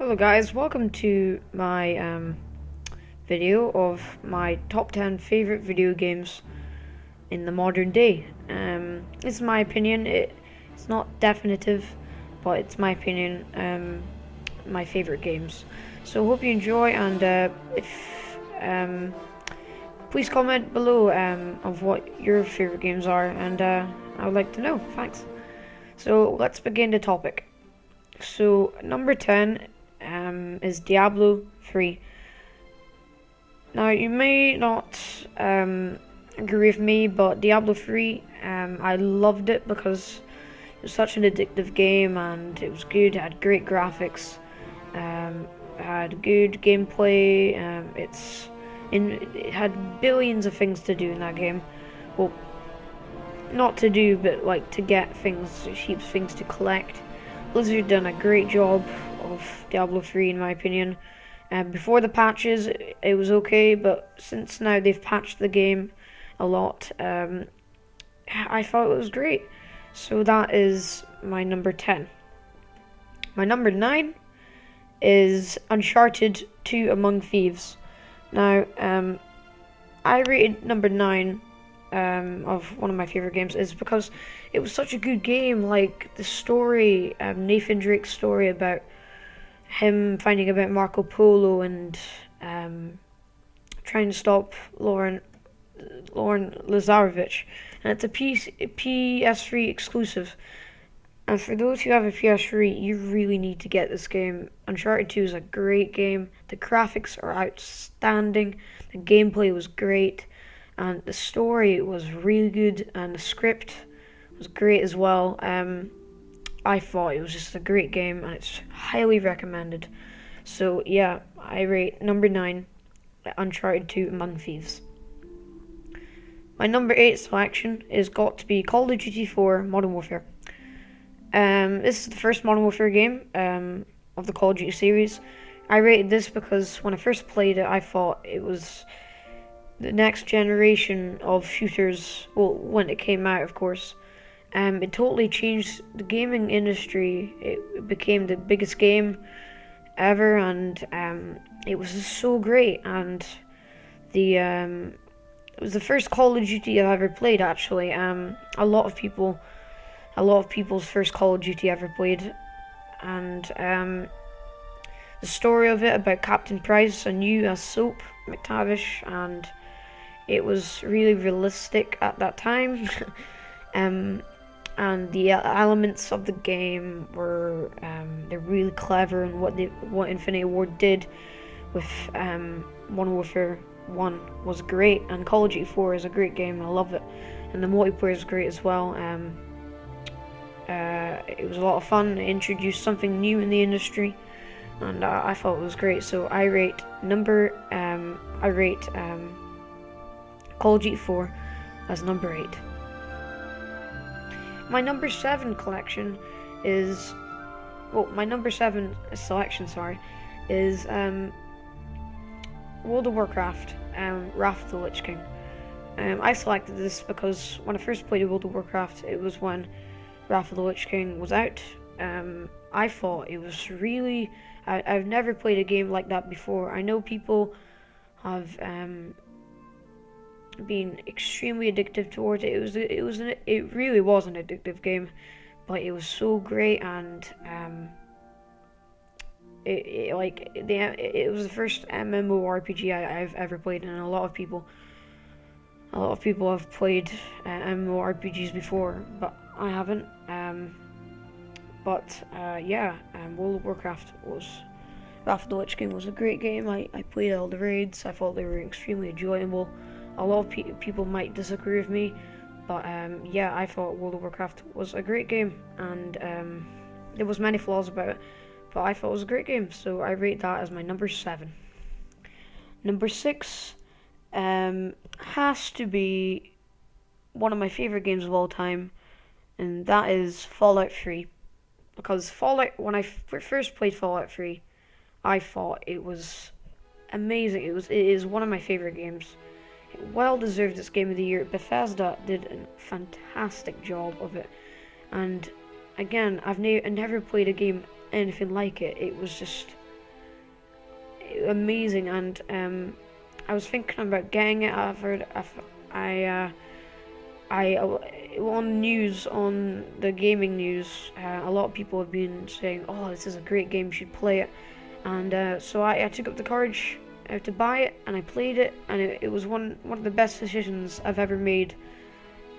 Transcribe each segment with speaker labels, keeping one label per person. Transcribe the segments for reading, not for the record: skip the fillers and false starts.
Speaker 1: Hello guys, welcome to my video of my top 10 favorite video games in the modern day. This is my opinion. It's not definitive, but it's my opinion. My favorite games. So hope you enjoy, and please comment below of what your favorite games are, and I would like to know. Thanks. So let's begin the topic. So number 10 is Diablo 3. Now you may not agree with me, but Diablo 3, I loved it because it was such an addictive game and it was good. It had great graphics, it had good gameplay. It had billions of things to do in that game. Well, not to do, but like to get things, heaps of things to collect. Blizzard done a great job of Diablo 3 in my opinion. Before the patches it was okay, but since now they've patched the game a lot, I thought it was great. So that is my number 10. My number 9 is Uncharted 2 Among Thieves. Now, I rated number 9 of one of my favorite games is because it was such a good game. Like the story, Nathan Drake's story about him finding about Marco Polo and trying to stop Lauren Lazarevich, and it's a PS3 exclusive. And for those who have a PS3, you really need to get this game. Uncharted 2 is a great game. The graphics are outstanding. The gameplay was great. And the story was really good. And the script was great as well. I thought it was just a great game. And it's highly recommended. So yeah, I rate number 9, Uncharted 2 Among Thieves. My number 8 selection is got to be Call of Duty 4 Modern Warfare. This is the first Modern Warfare game of the Call of Duty series. I rated this because when I first played it, I thought it was the next generation of shooters. Well, when it came out, of course. It totally changed the gaming industry. It became the biggest game ever, and it was just so great. And it was the first Call of Duty I've ever played. Actually, a lot of people's first Call of Duty ever played, and the story of it about Captain Price and you as Soap McTavish, and it was really realistic at that time. And the elements of the game were they're really clever, and what Infinity Ward did with Modern Warfare 1 was great, and Call of Duty 4 is a great game. I love it, and the multiplayer is great as well. It was a lot of fun. It introduced something new in the industry, and I thought it was great. So I rate Call of Duty 4 as number 8. My number 7 collection is, my number 7 selection, is World of Warcraft, Wrath of the Lich King. I selected this because when I first played World of Warcraft, it was when Wrath of the Lich King was out. I thought it was really... I've never played a game like that before. I know people have been extremely addictive towards it. It really was an addictive game, but it was so great, and it was the first MMORPG I've ever played, and a lot of people have played MMORPGs before, but I haven't. World of Warcraft Wrath of the Lich King was a great game. I played all the raids. I thought they were extremely enjoyable. A lot of people might disagree with me, but I thought World of Warcraft was a great game, and there was many flaws about it, but I thought it was a great game, so I rate that as my number 7. Number 6 has to be one of my favorite games of all time, and that is Fallout 3. Because when I first played Fallout 3, I thought it was amazing. It is one of my favorite games. It well deserved its Game of the Year. Bethesda did a fantastic job of it, and again, I've never played a game anything like it. It was just amazing, and I was thinking about getting it. On the news, on the gaming news, a lot of people have been saying, "Oh, this is a great game, you should play it." And so I took up the courage to buy it, and I played it, and it was one of the best decisions I've ever made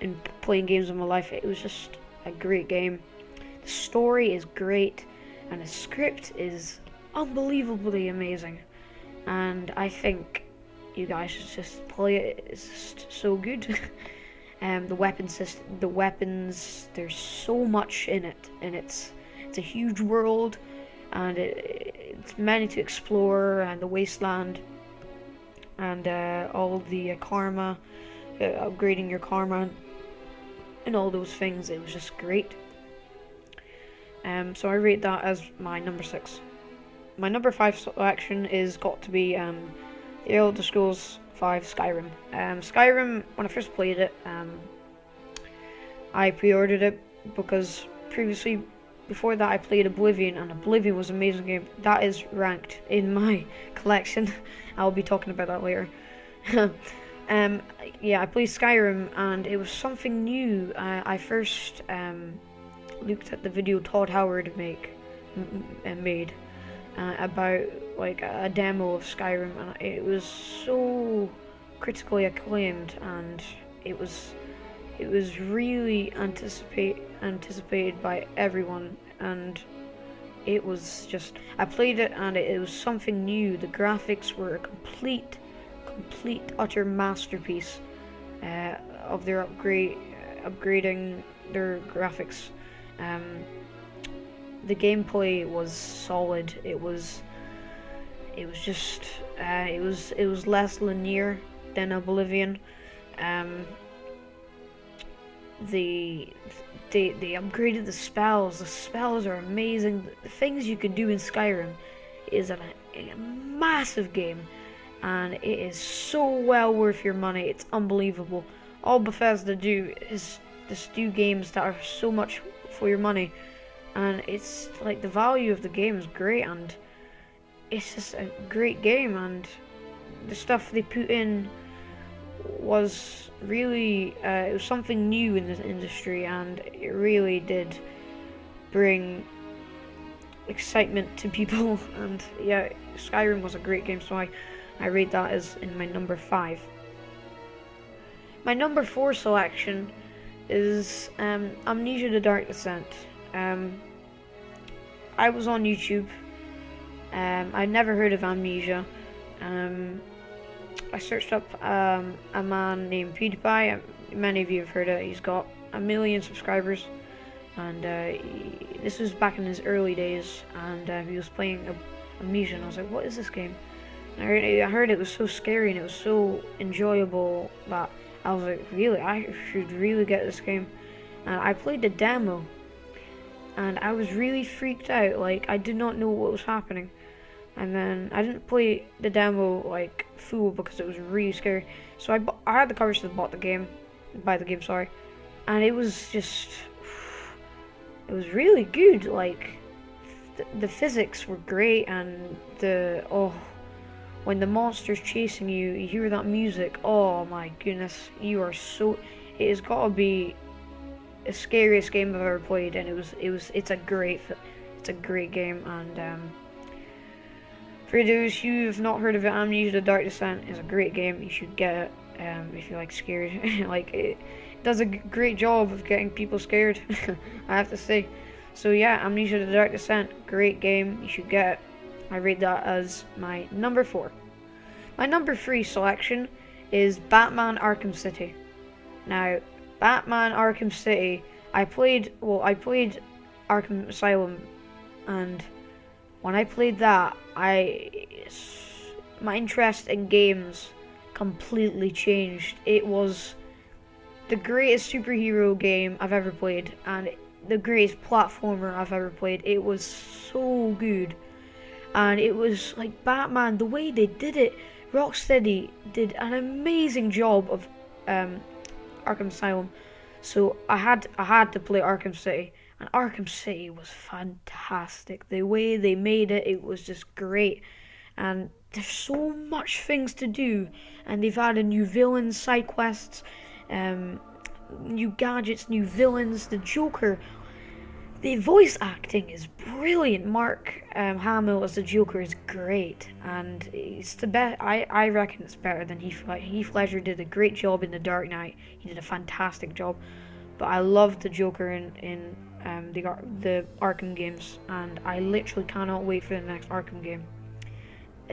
Speaker 1: in playing games in my life. It was just a great game. The story is great, and the script is unbelievably amazing. And I think you guys should just play it. It's just so good. The weapon system, the weapons, there's so much in it, and it's a huge world, and it's many to explore, and the wasteland, and all the karma, upgrading your karma, and all those things. It was just great. So I rate that as my number 6. My number 5 selection is got to be The Elder Scrolls 5 Skyrim. Skyrim, when I first played it, I pre-ordered it because before that I played Oblivion, and Oblivion was an amazing game. That is ranked in my collection. I'll be talking about that later. Yeah, I played Skyrim, and it was something new. I first looked at the video Todd Howard made about like a demo of Skyrim, and it was so critically acclaimed, and it was really anticipated by everyone, and it was just, I played it, and it was something new. The graphics were a complete utter masterpiece of their upgrading their graphics. The gameplay was solid. It was less linear than Oblivion. They upgraded the spells. The spells are amazing. The things you could do in Skyrim is a massive game, and it is so well worth your money. It's unbelievable. All Bethesda do is just do games that are so much for your money, and it's like the value of the game is great, and it's just a great game, and the stuff they put in was really it was something new in the industry, and it really did bring excitement to people. And yeah, Skyrim was a great game, so I rate that as in my number 5. My number 4 selection is Amnesia: The Dark Descent. I was on YouTube. I'd never heard of Amnesia. I searched up a man named PewDiePie. Many of you have heard of it. He's got 1 million subscribers, and this was back in his early days, and he was playing Amnesia, and I was like, what is this game? And I heard it was so scary, and it was so enjoyable that I was like, really, I should really get this game. And I played the demo, and I was really freaked out. Like, I did not know what was happening. And then I didn't play the demo like full because it was really scary. So I had the courage to buy the game, and it was really good. Like the physics were great, and when the monster's chasing you, you hear that music. Oh my goodness, it has got to be the scariest game I've ever played, and it's a great game. And for those who have not heard of it, Amnesia: The Dark Descent is a great game. You should get it if you like scared. Like, it does a great job of getting people scared, I have to say. So yeah, Amnesia: The Dark Descent, great game. You should get it. I rate that as my number 4. My number 3 selection is Batman: Arkham City. Now, Batman: Arkham City, I played Arkham Asylum, and when I played that, my interest in games completely changed. It was the greatest superhero game I've ever played, and the greatest platformer I've ever played. It was so good, and it was like Batman, the way they did it. Rocksteady did an amazing job of Arkham Asylum, so I had to play Arkham City. And Arkham City was fantastic. The way they made it, it was just great. and there's so much things to do, and they've added new villains, side quests, new gadgets, new villains. The Joker, the voice acting is brilliant. Mark Hamill as the Joker is great, and it's the best. I reckon it's better than Heath Ledger. Heath Ledger did a great job in The Dark Knight. He did a fantastic job, but I loved the Joker in the Arkham games, and I literally cannot wait for the next Arkham game.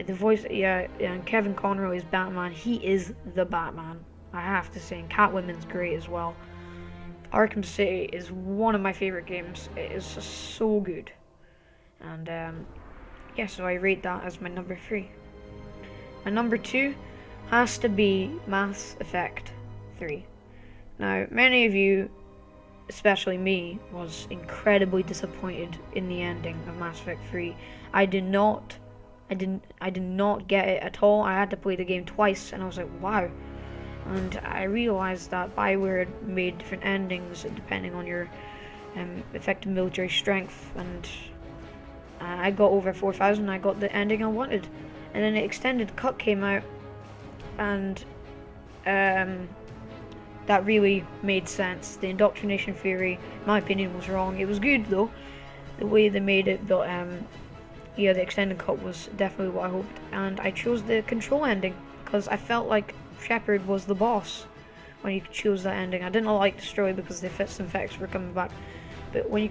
Speaker 1: The voice, and Kevin Conroy is Batman. He is the Batman, I have to say, and Catwoman's great as well. Arkham City is one of my favorite games. It is just so good, and so I rate that as my number 3. My number 2 has to be Mass Effect 3. Now, many of you, especially me, was incredibly disappointed in the ending of Mass Effect 3. I did not get it at all. I had to play the game twice, and I was like, wow. And I realized that BioWare had made different endings depending on your effective military strength, and I got over 4,000. I got the ending I wanted, and then the extended cut came out, and that really made sense. The indoctrination theory, in my opinion, was wrong. It was good though, the way they made it, but the extended cut was definitely what I hoped, and I chose the control ending because I felt like Shepard was the boss when you chose that ending. I didn't like the story because the fits and effects were coming back, but when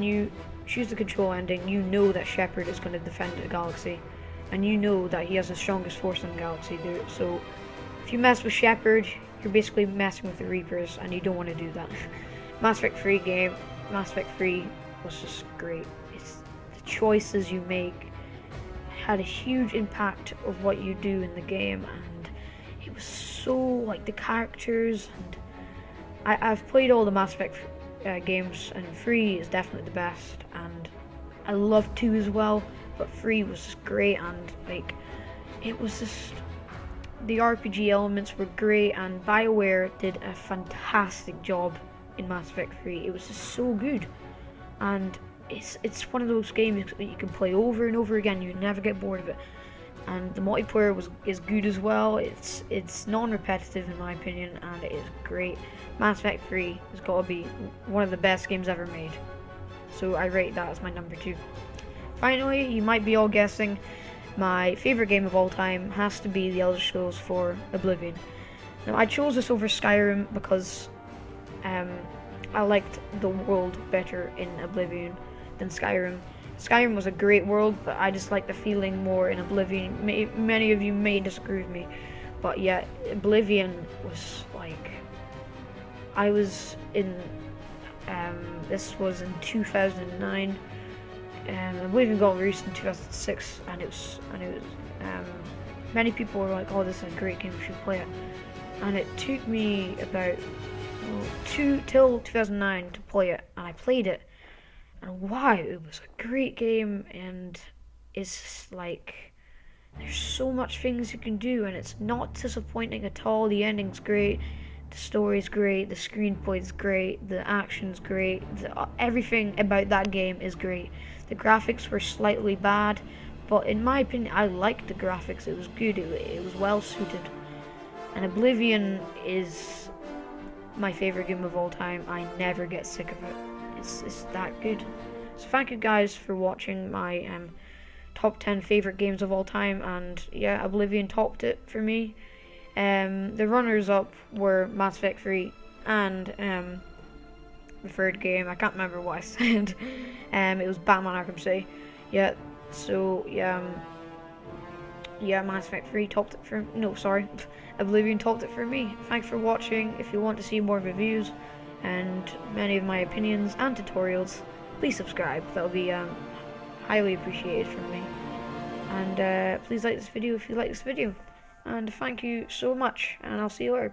Speaker 1: you choose the control ending, you know that Shepard is going to defend the galaxy, and you know that he has the strongest force in the galaxy. So if you mess with Shepard, you're basically messing with the Reapers, and you don't want to do that. Mass Effect 3 was just great. It's the choices you make had a huge impact of what you do in the game, and it was so, like, the characters, and I've played all the Mass Effect games, and 3 is definitely the best, and I love 2 as well, but 3 was just great, and like, it was just, the RPG elements were great, and BioWare did a fantastic job in Mass Effect 3. It was just so good, and it's one of those games that you can play over and over again. You never get bored of it, and the multiplayer is good as well. It's non-repetitive in my opinion, and it is great. Mass Effect 3 has got to be one of the best games ever made, so I rate that as my number 2. Finally, you might be all guessing, my favorite game of all time has to be The Elder Scrolls 4 Oblivion. Now, I chose this over Skyrim because I liked the world better in Oblivion than Skyrim. Skyrim was a great world, but I just like the feeling more in Oblivion. Many of you may disagree with me, but yeah, Oblivion was like, I was in, this was in 2009, Oblivion got released in 2006, and it was, many people were like, oh, this is a great game, you should play it. And it took me about till 2009 to play it, and I played it, and wow, it was a great game, and it's just like, there's so much things you can do, and it's not disappointing at all. The ending's great, the story's great, the screenplay's great, the action's great, everything about that game is great. The graphics were slightly bad, but in my opinion, I liked the graphics. It was good, it was well suited, and Oblivion is my favorite game of all time. I never get sick of it. It's that good. So thank you guys for watching my top 10 favorite games of all time, and yeah, Oblivion topped it for me. The runners up were Mass Effect 3 and the third game, I can't remember what I said. It was Batman Arkham City. Yeah, so yeah, Mass Effect 3 topped it for, no, sorry, Oblivion topped it for me. Thanks for watching. If you want to see more reviews and many of my opinions and tutorials, please subscribe. That would be highly appreciated from me. And please like this video if you like this video. And thank you so much, and I'll see you later.